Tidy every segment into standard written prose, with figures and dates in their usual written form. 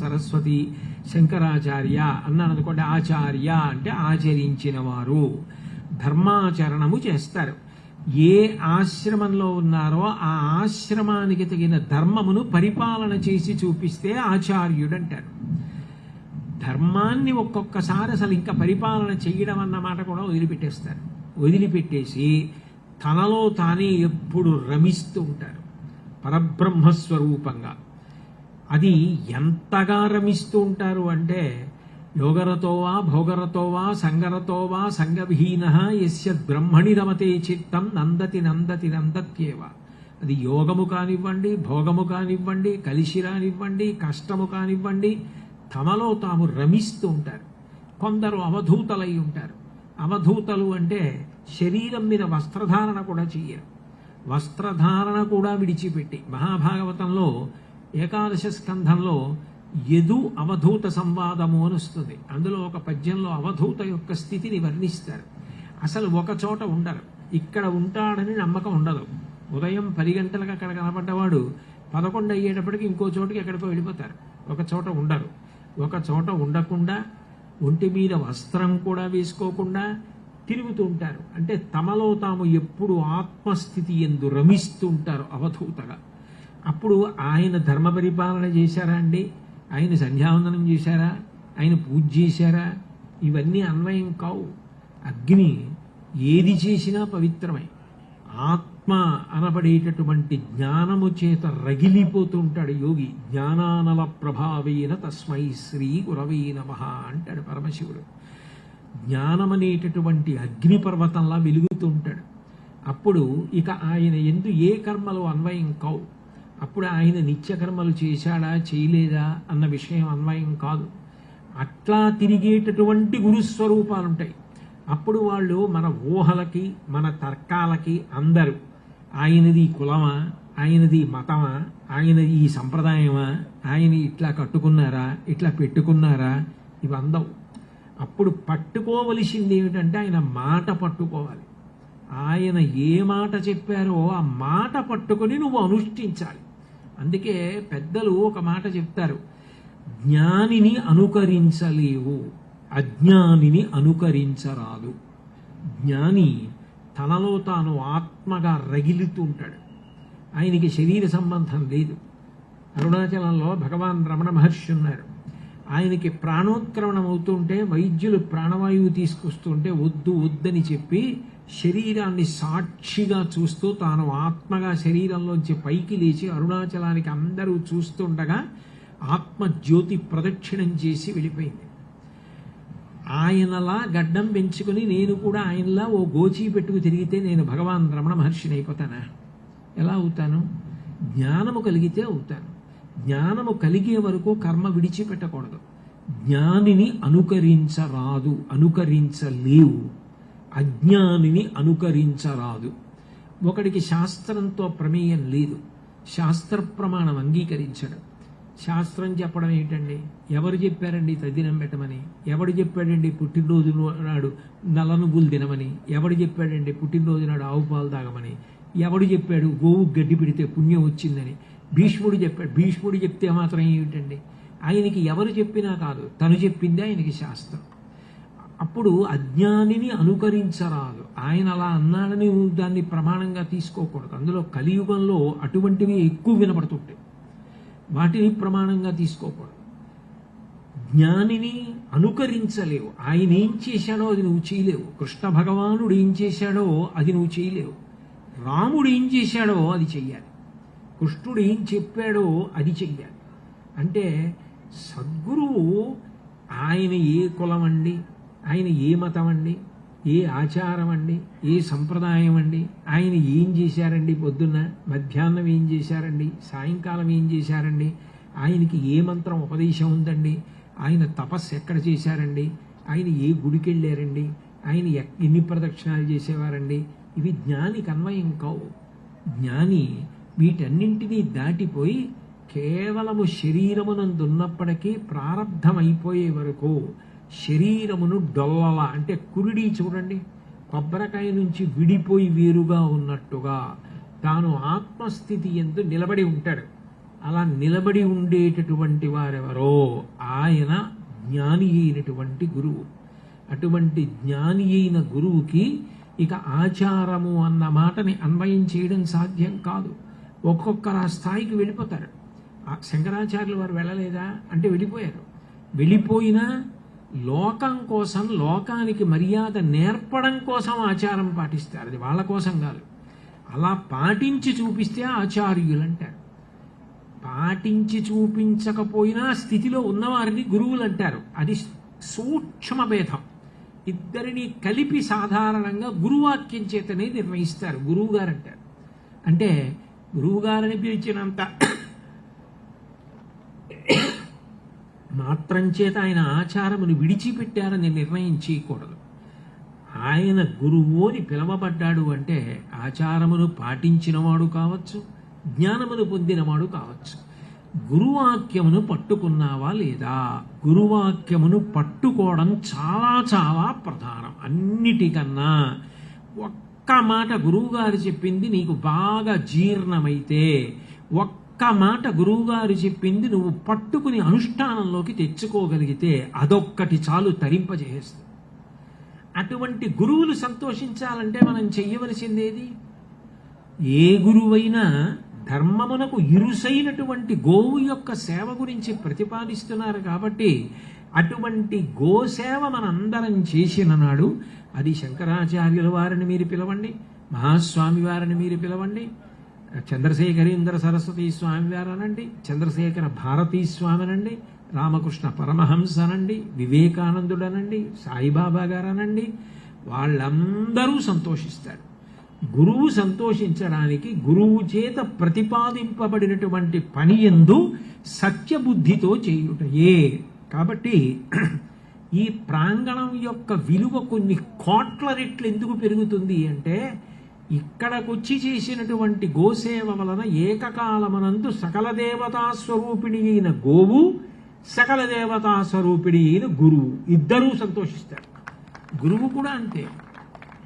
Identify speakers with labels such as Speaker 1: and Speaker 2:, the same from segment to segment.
Speaker 1: సరస్వతి, శంకరాచార్య అన్నాను అనుకోండి. ఆచార్య అంటే ఆచరించిన వారు, ధర్మాచరణము చేస్తారు. ఏ ఆశ్రమంలో ఉన్నారో ఆ ఆశ్రమానికి తగిన ధర్మమును పరిపాలన చేసి చూపిస్తే ఆచార్యుడు అంటారు. ధర్మాన్ని ఒక్కొక్కసారి అసలు ఇంకా పరిపాలన చేయడం అన్నమాట కూడా వదిలిపెట్టేస్తారు. వదిలిపెట్టేసి తనలో తానే ఎప్పుడు రమిస్తూ ఉంటారు పరబ్రహ్మస్వరూపంగా. అది ఎంతగా రమిస్తూ ఉంటారు అంటే, యోగరతోవా భోగరతోవా సంగరతోవా సంగవిహీన యస్య బ్రహ్మణి రమతే చిత్తం నందతి నందతి నందత్యేవ. అది యోగము కానివ్వండి, భోగము కానివ్వండి, కలిసి రానివ్వండి, కష్టము కానివ్వండి, తమలో తాము రమిస్తూ ఉంటారు. కొందరు అవధూతలై ఉంటారు. అవధూతలు అంటే శరీరం మీద వస్త్రధారణ కూడా చెయ్యరు. వస్త్రధారణ కూడా విడిచిపెట్టి, మహాభాగవతంలో ఏకాదశ స్కంధంలో యదు అవధూత సంవాదము అని వస్తుంది. అందులో ఒక పద్యంలో అవధూత యొక్క స్థితిని వర్ణిస్తారు. అసలు ఒక చోట ఉండరు. ఇక్కడ ఉంటాడని నమ్మకం ఉండదు. ఉదయం 10 గంటలకు అక్కడ కనపడ్డవాడు 11 అయ్యేటప్పటికి ఇంకో చోటుకి ఎక్కడికో వెళ్ళిపోతారు. ఒక చోట ఉండరు. ఒక చోట ఉండకుండా, ఒంటి మీద వస్త్రం కూడా వేసుకోకుండా తిరుగుతూ ఉంటారు. అంటే తమలో తాము ఎప్పుడు ఆత్మస్థితి ఎందు రమిస్తూ ఉంటారు అవధూతగా. అప్పుడు ఆయన ధర్మ పరిపాలన చేశారా అండి? ఆయన సంధ్యావందనం చేశారా? ఆయన పూజ చేశారా? ఇవన్నీ అన్వయం కావు. అగ్ని ఏది చేసినా పవిత్రమై ఆత్మ అనబడేటటువంటి జ్ఞానము చేత రగిలిపోతూ ఉంటాడు యోగి. జ్ఞానానల ప్రభావేన తస్మై శ్రీ గురవే నమః అంటాడు పరమశివుడు. జ్ఞానమనేటటువంటి అగ్నిపర్వతంలా వెలుగుతూ ఉంటాడు. అప్పుడు ఇక ఆయన ఎందు ఏ కర్మలు అన్వయం కావు. అప్పుడు ఆయన నిత్యకర్మలు చేశాడా చేయలేదా అన్న విషయం అన్వయం కాదు. అట్లా తిరిగేటటువంటి గురుస్వరూపాలు ఉంటాయి. అప్పుడు వాళ్ళు మన ఊహలకి, మన తర్కాలకి అందరూ ఆయనది కులమా, ఆయనది మతమా, ఆయనది ఈ సంప్రదాయమా, ఆయన ఇట్లా కట్టుకున్నారా, ఇట్లా పెట్టుకున్నారా, ఇవి అందవు. అప్పుడు పట్టుకోవలసింది ఏమిటంటే ఆయన మాట పట్టుకోవాలి. ఆయన ఏ మాట చెప్పారో ఆ మాట పట్టుకొని నువ్వు అనుష్ఠించాలి. అందుకే పెద్దలు ఒక మాట చెప్తారు, జ్ఞానిని అనుకరించలేవు, అజ్ఞానిని అనుకరించరాదు. జ్ఞాని తనలో తాను ఆత్మగా రగిలుతూ ఉంటాడు. ఆయనకి శరీర సంబంధం లేదు. అరుణాచలంలో భగవాన్ రమణ మహర్షి ఉన్నారు. ఆయనకి ప్రాణోత్క్రమణం అవుతుంటే వైద్యులు ప్రాణవాయువు తీసుకొస్తుంటే వద్దు వద్దని చెప్పి శరీరాన్ని సాక్షిగా చూస్తూ తాను ఆత్మగా శరీరంలోంచి పైకి లేచి అరుణాచలానికి అందరూ చూస్తుండగా ఆత్మజ్యోతి ప్రదక్షిణం చేసి వెళ్ళిపోయింది. ఆయనలా గడ్డం పెంచుకుని నేను కూడా ఆయనలా ఓ గోచీ పెట్టుకు తిరిగితే నేను భగవాన్ రమణ మహర్షిని అయిపోతానా? ఎలా అవుతాను? జ్ఞానము కలిగితే అవుతాను. జ్ఞానము కలిగే వరకు కర్మ విడిచిపెట్టకూడదు. జ్ఞానిని అనుకరించరాదు, అనుకరించలేవు. అజ్ఞానిని అనుకరించరాదు. ఒకడికి శాస్త్రంతో ప్రమేయం లేదు, శాస్త్ర ప్రమాణం అంగీకరించడు. శాస్త్రం చెప్పడం ఏంటండి? ఎవరు చెప్పారండి తద్దినం పెట్టమని? ఎవడు చెప్పాడండి పుట్టినరోజు నాడు నల్ల నువ్వులు తినమని? ఎవడు చెప్పాడండి పుట్టినరోజు నాడు ఆవు పాలు తాగమని? ఎవడు చెప్పాడు గోవు గడ్డి పెడితే పుణ్యం వచ్చిందని? భీష్ముడు చెప్పాడు. భీష్ముడు చెప్తే మాత్రం ఏమిటండి? ఆయనకి ఎవరు చెప్పినా కాదు, తను చెప్పిందే ఆయనకి శాస్త్రం. అప్పుడు అజ్ఞానిని అనుకరించరాదు. ఆయన అలా అన్నాడని దాన్ని ప్రమాణంగా తీసుకోకూడదు. అందులో కలియుగంలో అటువంటివి ఎక్కువ వినపడుతుంటాయి, వాటిని ప్రమాణంగా తీసుకోకూడదు. జ్ఞానిని అనుకరించలేవు. ఆయన ఏం చేశాడో అది నువ్వు చేయలేవు. కృష్ణ భగవానుడు ఏం చేశాడో అది నువ్వు చేయలేవు. రాముడు ఏం చేశాడో అది చెయ్యాలి. కృష్ణుడు ఏం చెప్పాడో అది చెయ్యాలి. అంటే సద్గురువు ఆయన ఏ కులం అండి, ఆయన ఏ మతం అండి, ఏ ఆచారం అండి, ఏ సంప్రదాయం అండి, ఆయన ఏం చేశారండి, పొద్దున్న మధ్యాహ్నం ఏం చేశారండి, సాయంకాలం ఏం చేశారండి, ఆయనకి ఏ మంత్రం ఉపదేశం ఉందండి, ఆయన తపస్సు ఎక్కడ చేశారండి, ఆయన ఏ గుడికి వెళ్ళారండి, ఆయన ఎన్ని ప్రదక్షిణాలు చేసేవారండి, ఇవి జ్ఞానికి అన్వయం కావు. జ్ఞాని వీటన్నింటినీ దాటిపోయి కేవలము శరీరమునందున్నప్పటికీ ప్రారంధం అయిపోయే వరకు శరీరమును డొల్లలా, అంటే కురిడి చూడండి, కొబ్బరికాయ నుంచి విడిపోయి వేరుగా ఉన్నట్టుగా తాను ఆత్మస్థితి ఎందు నిలబడి ఉంటాడు. అలా నిలబడి ఉండేటటువంటి వారెవరో ఆయన జ్ఞాని అయినటువంటి గురువు. అటువంటి జ్ఞాని అయిన గురువుకి ఇక ఆచారము అన్న మాటని అన్వయం చేయడం సాధ్యం కాదు. ఒక్కొక్కరు ఆ స్థాయికి వెళ్ళిపోతారు. శంకరాచార్యులు వారు వెళ్ళలేదా అంటే వెళ్ళిపోయారు. వెళ్ళిపోయినా లోకం కోసం, లోకానికి మర్యాద నేర్పడం కోసం ఆచారం పాటిస్తారు. అది వాళ్ళ కోసం కాదు. అలా పాటించి చూపిస్తే ఆచార్యులు అంటారు. పాటించి చూపించకపోయినా స్థితిలో ఉన్నవారిని గురువులు అంటారు. అది సూక్ష్మ భేదం. ఇద్దరిని కలిపి సాధారణంగా గురువాక్యం చేతనే నిర్వహిస్తారు. గురువు గారు అంటారు. అంటే గురువుగారని పిలిచినంత మాత్రం చేత ఆయన ఆచారమును విడిచిపెట్టారని నిర్ణయం చేయకూడదు. ఆయన గురువు అని పిలవబడ్డాడు అంటే ఆచారమును పాటించినవాడు కావచ్చు, జ్ఞానమును పొందినవాడు కావచ్చు. గురువాక్యమును పట్టుకున్నావా లేదా? గురువాక్యమును పట్టుకోవడం చాలా చాలా ప్రధానం. అన్నిటికన్నా ఒక్క మాట గురువుగారు చెప్పింది నీకు బాగా జీర్ణమైతే, ఒక్క మాట గురువుగారు చెప్పింది నువ్వు పట్టుకుని అనుష్ఠానంలోకి తెచ్చుకోగలిగితే అదొక్కటి చాలు తరింపజేస్తుంది. అటువంటి గురువులు సంతోషించాలంటే మనం చెయ్యవలసిందేది? ఏ గురువైనా ధర్మమునకు ఇరుసైనటువంటి గోవు యొక్క సేవ గురించి ప్రతిపాదిస్తున్నారు కాబట్టి అటువంటి గోసేవ మనందరం చేసిన నాడు అది శంకరాచార్యుల వారిని మీరు పిలవండి, మహాస్వామి వారిని మీరు పిలవండి, చంద్రశేఖరేంద్ర సరస్వతి స్వామి వారు అనండి, చంద్రశేఖర భారతీ స్వామి అనండి, రామకృష్ణ పరమహంస అనండి, వివేకానందుడు అనండి, సాయిబాబా గారు అనండి, వాళ్ళందరూ సంతోషిస్తారు. గురువు సంతోషించడానికి గురువు చేత ప్రతిపాదింపబడినటువంటి పని యందు సత్యబుద్ధితో చేయుటయే. కాబట్టి ఈ ప్రాంగణం యొక్క విలువ కొన్ని కోట్ల రెట్లు ఎందుకు పెరుగుతుంది అంటే ఇక్కడకొచ్చి చేసినటువంటి గోసేవ వలన ఏకకాలమనందు సకల దేవతా స్వరూపిణి అయిన గోవు, సకల దేవతా స్వరూపిణి అయిన గురువు ఇద్దరూ సంతోషిస్తారు. గురువు కూడా అంతే.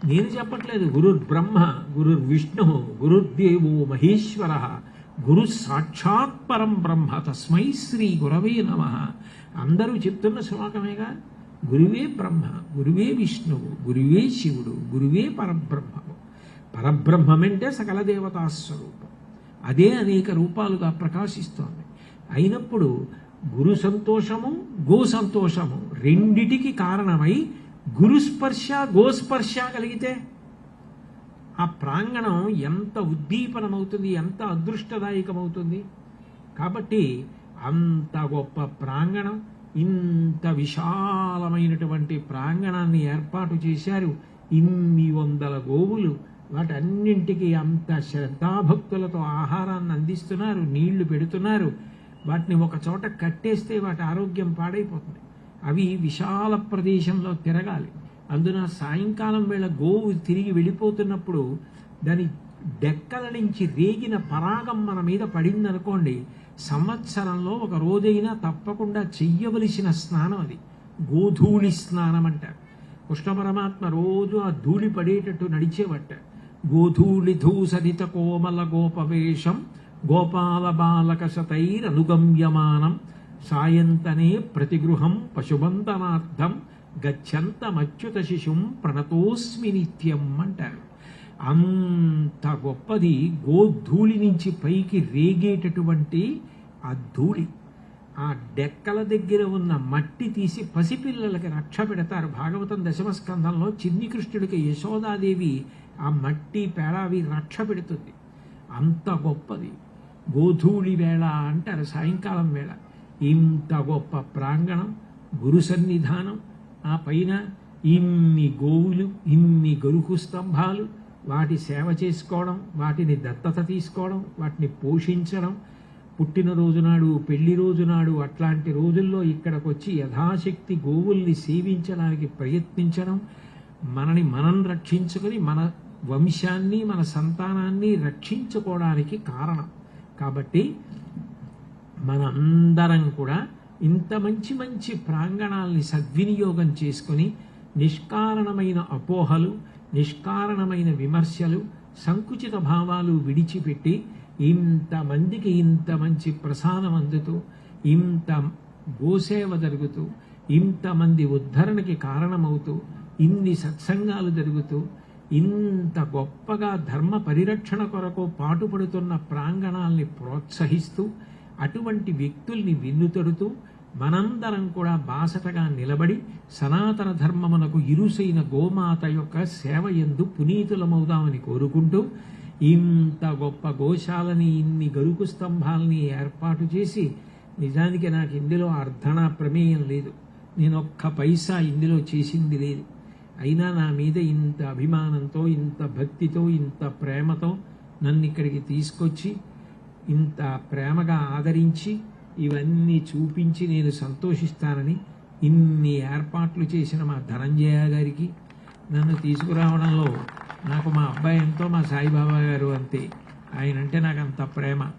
Speaker 1: నేను చెప్పట్లేదు. గురుర్ బ్రహ్మ, గురుర్ విష్ణు, గురుర్దేవో మహేశ్వర, గురు సాక్షాత్ పరం బ్రహ్మ తస్మై శ్రీ గురవే నమః. అందరూ చెప్తున్న శ్లోకమేగా. గురువే బ్రహ్మ, గురువే విష్ణువు, గురువే శివుడు, గురువే పరబ్రహ్మము. పరబ్రహ్మమంటే సకల దేవతా స్వరూపం. అదే అనేక రూపాలుగా ప్రకాశిస్తోంది. అయినప్పుడు గురు సంతోషము, గో సంతోషము రెండిటికి కారణమై గురుస్పర్శ, గోస్పర్శ కలిగితే ఆ ప్రాంగణం ఎంత ఉద్దీపనమవుతుంది, ఎంత అదృష్టదాయకమవుతుంది. కాబట్టి అంత గొప్ప ప్రాంగణం, ఇంత విశాలమైనటువంటి ప్రాంగణాన్ని ఏర్పాటు చేశారు. ఇన్ని వందల గోవులు, వాటన్నింటికి అంత శ్రద్ధాభక్తులతో ఆహారాన్ని అందిస్తున్నారు, నీళ్లు పెడుతున్నారు. వాటిని ఒక చోట కట్టేస్తే వాటి ఆరోగ్యం పాడైపోతుంది. అవి విశాల ప్రదేశంలో తిరగాలి. అందున సాయంకాలం వేళ గోవు తిరిగి వెళ్ళిపోతున్నప్పుడు దాని డెక్కల నుంచి రేగిన పరాగం మన మీద పడిందనుకోండి, సంవత్సరంలో ఒక రోజైనా తప్పకుండా చెయ్యవలసిన స్నానం అది. గోధూళి స్నానం అంటారు. కృష్ణ పరమాత్మ రోజు ఆ ధూళి పడేటట్టు నడిచేవట. గోధూళి ధూసరిత కోమల గోపవేషం గోపాల బాలక శతైరనుగమ్యమానం సాయంతనే ప్రతిగృహం పశుబంధనార్థం గచ్చంతమచ్యుత శిశుం ప్రణతోస్మి నిత్యం అంటారు. అంత గొప్పది గోధూళి నుంచి పైకి రేగేటటువంటి ఆ ధూళి. ఆ డెక్కల దగ్గర ఉన్న మట్టి తీసి పసిపిల్లలకి రక్ష పెడతారు. భాగవతం దశమస్కంధంలో చిన్ని కృష్ణుడికి యశోదాదేవి ఆ మట్టి పేడావి రక్ష పెడుతుంది. అంత గొప్పది గోధూళి వేళ అంటారు, సాయంకాలం వేళ. ఇంత గొప్ప ప్రాంగణం, గురు సన్నిధానం, ఆ పైన ఇన్ని గోవులు, ఇన్ని గరుకు స్తంభాలు, వాటి సేవ చేసుకోవడం, వాటిని దత్తత తీసుకోవడం, వాటిని పోషించడం, పుట్టినరోజు నాడు, పెళ్లి రోజు నాడు, అట్లాంటి రోజుల్లో ఇక్కడికి వచ్చి యథాశక్తి గోవుల్ని సేవించడానికి ప్రయత్నించడం, మనని మనం రక్షించుకొని మన వంశాన్ని, మన సంతానాన్ని రక్షించుకోవడానికి కారణం. కాబట్టి మనందరం కూడా ఇంత మంచి మంచి ప్రాంగణాల్ని సద్వినియోగం చేసుకొని నిష్కారణమైన అపోహలు, నిష్కారణమైన విమర్శలు, సంకుచిత భావాలు విడిచిపెట్టి ఇంతమందికి ఇంత మంచి ప్రసాదం అందుతూ, ఇంత గోసేవ జరుగుతూ, ఇంతమంది ఉద్ధరణకి కారణమవుతూ, ఇన్ని సత్సంగాలు జరుగుతూ, ఇంత గొప్పగా ధర్మ పరిరక్షణ కొరకు పాటుపడుతున్న ప్రాంగణాల్ని ప్రోత్సహిస్తూ, అటువంటి వ్యక్తుల్ని వెన్నుతడుతూ, మనందరం కూడా బాసటగా నిలబడి సనాతన ధర్మమునకు ఇరుసైన గోమాత యొక్క సేవ యందు పునీతులమవుదామని కోరుకుంటూ, ఇంత గొప్ప గోశాలని, ఇన్ని గరుకు స్తంభాలని ఏర్పాటు చేసి, నిజానికి నాకు ఇందులో అర్ధనా ప్రమేయం లేదు, నేను ఒక్క పైసా ఇందులో చేసింది లేదు. అయినా నా మీద ఇంత అభిమానంతో, ఇంత భక్తితో, ఇంత ప్రేమతో నన్ను ఇక్కడికి తీసుకొచ్చి, ఇంత ప్రేమగా ఆదరించి, ఇవన్నీ చూపించి నేను సంతోషిస్తానని ఇన్ని ఏర్పాట్లు చేసిన మా ధనంజయ గారికి, నన్ను తీసుకురావడంలో నాకు మా అబ్బాయి ఎంతో, మా సాయిబాబా గారు అంతే, ఆయనంటే నాకు అంత ప్రేమ.